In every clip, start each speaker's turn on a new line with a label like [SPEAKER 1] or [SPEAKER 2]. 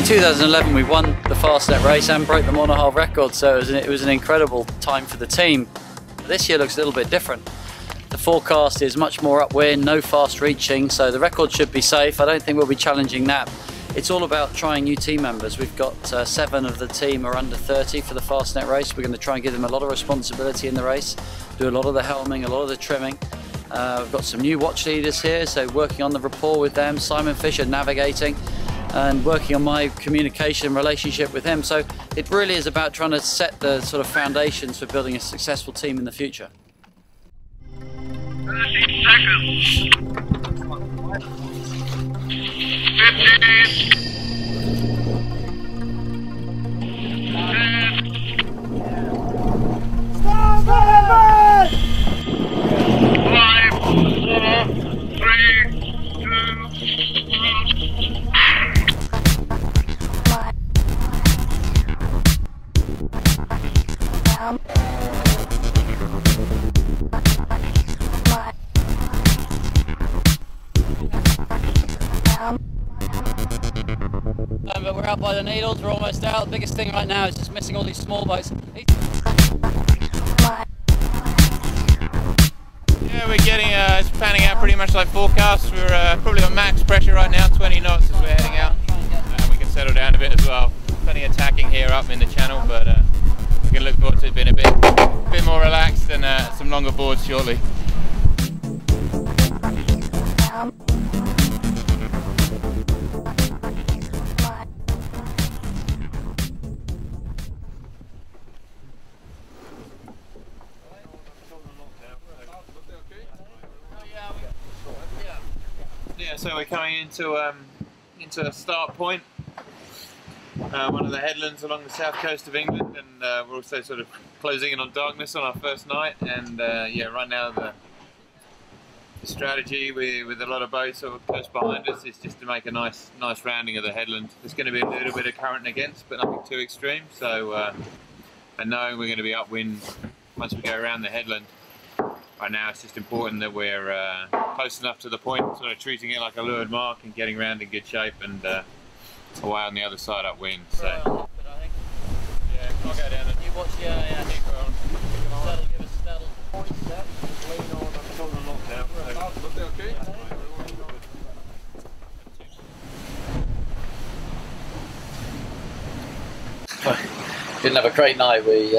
[SPEAKER 1] in 2011 we won the Fastnet Race and broke the monohull record, so it was an incredible time for the team. This year looks a little bit different. The forecast is much more upwind, no fast reaching, so the record should be safe. I don't think we'll be challenging that. It's all about trying new team members. We've got 7 of the team are under 30 for the Fastnet Race. We're going to try and give them a lot of responsibility in the race, do a lot of the helming, a lot of the trimming. We've got some new watch leaders here, so working on the rapport with them. Simon Fisher navigating and working on my communication relationship with him. So it really is about trying to set the sort of foundations for building a successful team in the future.
[SPEAKER 2] 30 seconds. 15. 10. Stop! 5, 4, 3, 2, 1.
[SPEAKER 1] But we're out by the needles, we're almost out. The biggest thing right now is just missing all these small boats.
[SPEAKER 3] Yeah, we're getting, it's panning out pretty much like forecast. We're probably on max pressure right now, 20 knots as we're heading out. We can settle down a bit as well. Plenty of tacking here up in the channel, but we can look forward to it being a bit more relaxed and some longer boards shortly. Yeah, so we're coming into a start point, one of the headlands along the south coast of England, and we're also sort of closing in on darkness on our first night. And yeah, right now the strategy with a lot of boats sort of close behind us is just to make a nice rounding of the headland. There's going to be a little bit of current against, but nothing too extreme. So, and knowing we're going to be upwind once we go around the headland. Right now it's just important that we're close enough to the point, sort of treating it like a leeward mark and getting around in good shape and away on the other side upwind. So yeah, I'll go down and you watch. Yeah.
[SPEAKER 1] That'll give us that'll point that.
[SPEAKER 3] Lean on, I'm pulling a lot now. Look okay?
[SPEAKER 1] Didn't have a great night. We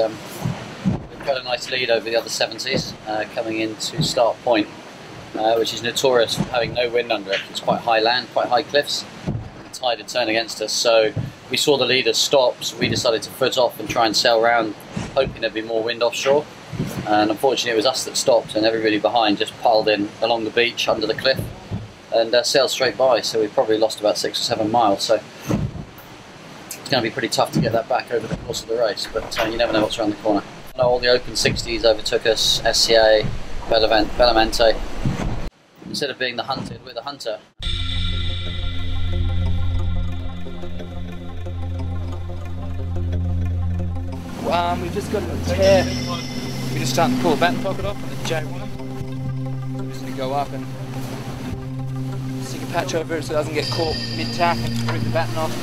[SPEAKER 1] got a nice lead over the other 70s coming into start point, which is notorious for having no wind under it. It's quite high land, quite high cliffs. The tide had turned against us, so we saw the leaders stop, so we decided to foot off and try and sail around, hoping there'd be more wind offshore. And unfortunately it was us that stopped, and everybody behind just piled in along the beach under the cliff and sailed straight by, so we probably lost about 6 or 7 miles. So it's going to be pretty tough to get that back over the course of the race, but you never know what's around the corner. All the open 60s overtook us, SCA, Bellamente. Instead of being the hunted, we're the hunter.
[SPEAKER 4] We've just got a tear. We're just starting to pull the batten pocket off on the J1. We're just going to go up and stick a patch over it so it doesn't get caught mid-tack and rip the batten off.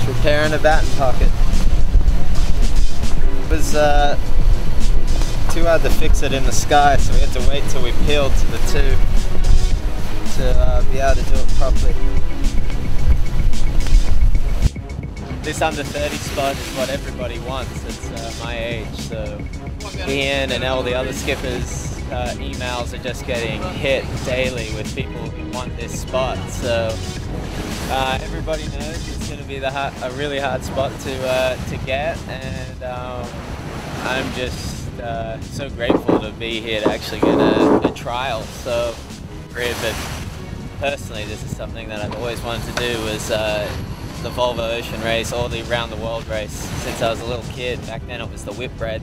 [SPEAKER 5] Repairing a batten pocket. It was too hard to fix it in the sky, so we had to wait till we peeled to the tube to be able to do it properly. This under 30 spot is what everybody wants. It's my age, so Ian and all the other skippers' emails are just getting hit daily with people who want this spot. So everybody knows it's going to be a really hard spot to get, and I'm just so grateful to be here to actually get a trial. So great, but personally this is something that I've always wanted to do, was the Volvo Ocean Race or the Round the World race since I was a little kid. Back then it was the Whitbread,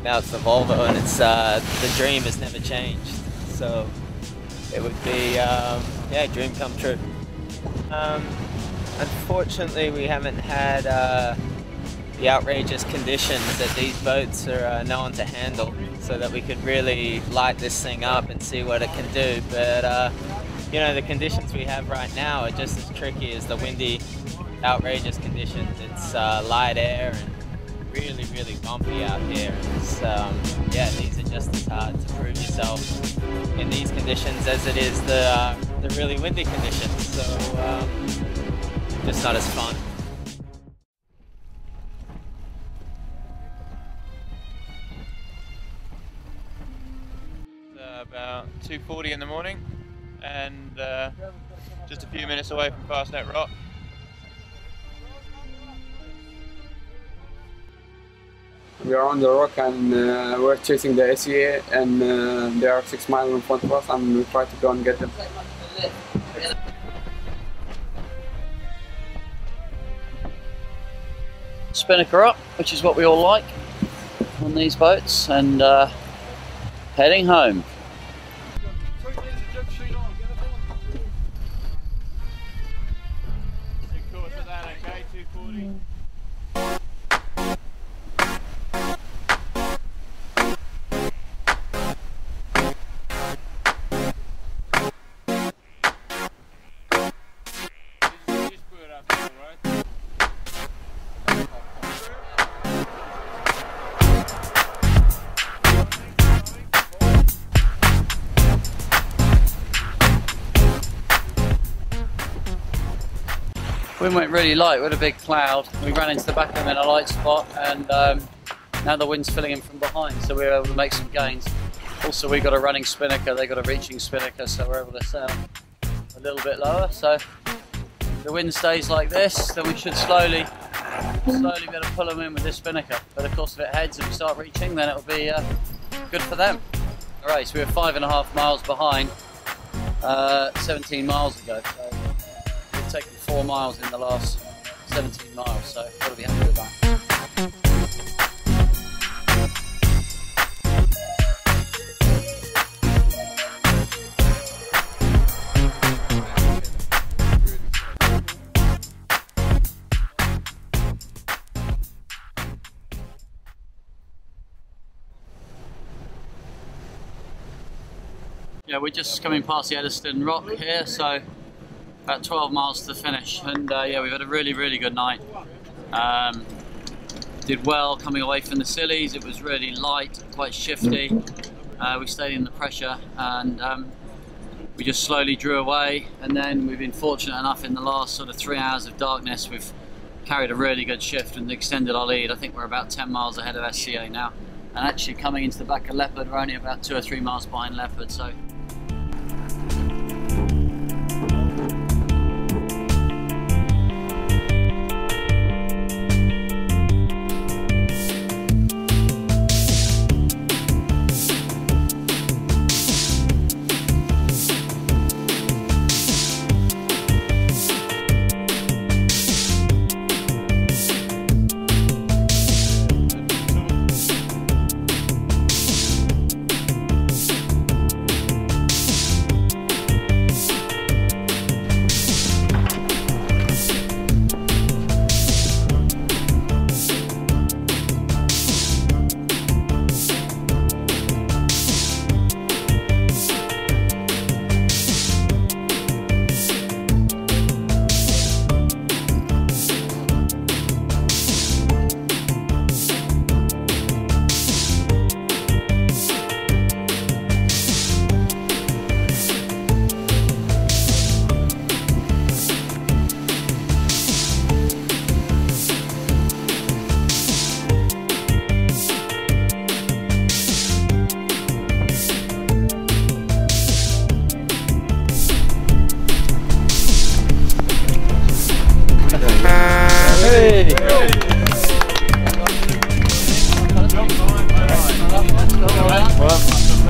[SPEAKER 5] now it's the Volvo, and it's the dream has never changed. So it would be yeah, dream come true. Unfortunately, we haven't had the outrageous conditions that these boats are known to handle, so that we could really light this thing up and see what it can do. But you know, the conditions we have right now are just as tricky as the windy, outrageous conditions. It's light air and really, really bumpy out here. It's, yeah, these are just as hard to prove yourself in these conditions as it is the really windy conditions. So just not as fun.
[SPEAKER 3] About 2:40 in the morning, and just a few minutes away from Fastnet Rock.
[SPEAKER 6] We are on the rock, and we're chasing the ACA, and they are 6 miles in front of us, and we try to go and get them.
[SPEAKER 1] Spinnaker up, which is what we all like on these boats, and heading home. Wind went really light, we had a big cloud. We ran into the back of them in a light spot, and now the wind's filling in from behind, so we were able to make some gains. Also, we got a running spinnaker, they got a reaching spinnaker, so we're able to sail a little bit lower. So if the wind stays like this, then we should slowly be able to pull them in with this spinnaker. But of course, if it heads and we start reaching, then it'll be good for them. All right, so we were 5.5 miles behind 17 miles ago. So we've taken 4 miles in the last 17 miles, so got to be happy with that. Yeah, we're just coming past the Eddystone Rock here, so about 12 miles to the finish, and yeah, we've had a really, really good night. Did well coming away from the Scillies. It was really light, quite shifty. We stayed in the pressure, and we just slowly drew away, and then we've been fortunate enough in the last sort of 3 hours of darkness, we've carried a really good shift and extended our lead. I think we're about 10 miles ahead of SCA now, and actually coming into the back of Leopard, we're only about 2 or 3 miles behind Leopard. So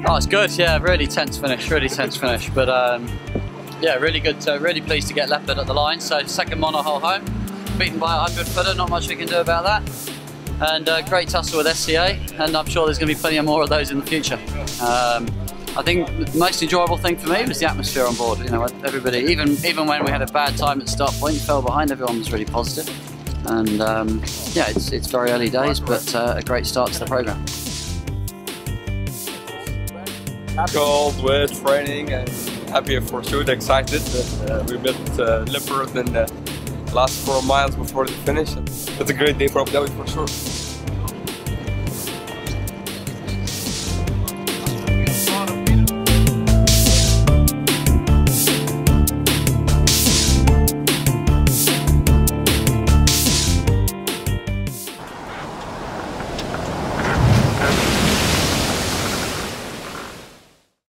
[SPEAKER 1] oh, it's good, yeah, really tense finish, but yeah, really good, really pleased to get Leopard at the line. So second monohull home, beaten by a 100 footer, not much we can do about that. and great tussle with SCA, and I'm sure there's going to be plenty more of those in the future. I think the most enjoyable thing for me was the atmosphere on board. You know, everybody, even when we had a bad time at start point, fell behind, everyone was really positive. And yeah, it's very early days, but a great start to the programme.
[SPEAKER 6] Cold, wet, raining, and happy for sure, excited that we met Leopard in the last 4 miles before the finish. It's a great day for Abu Dhabi for sure.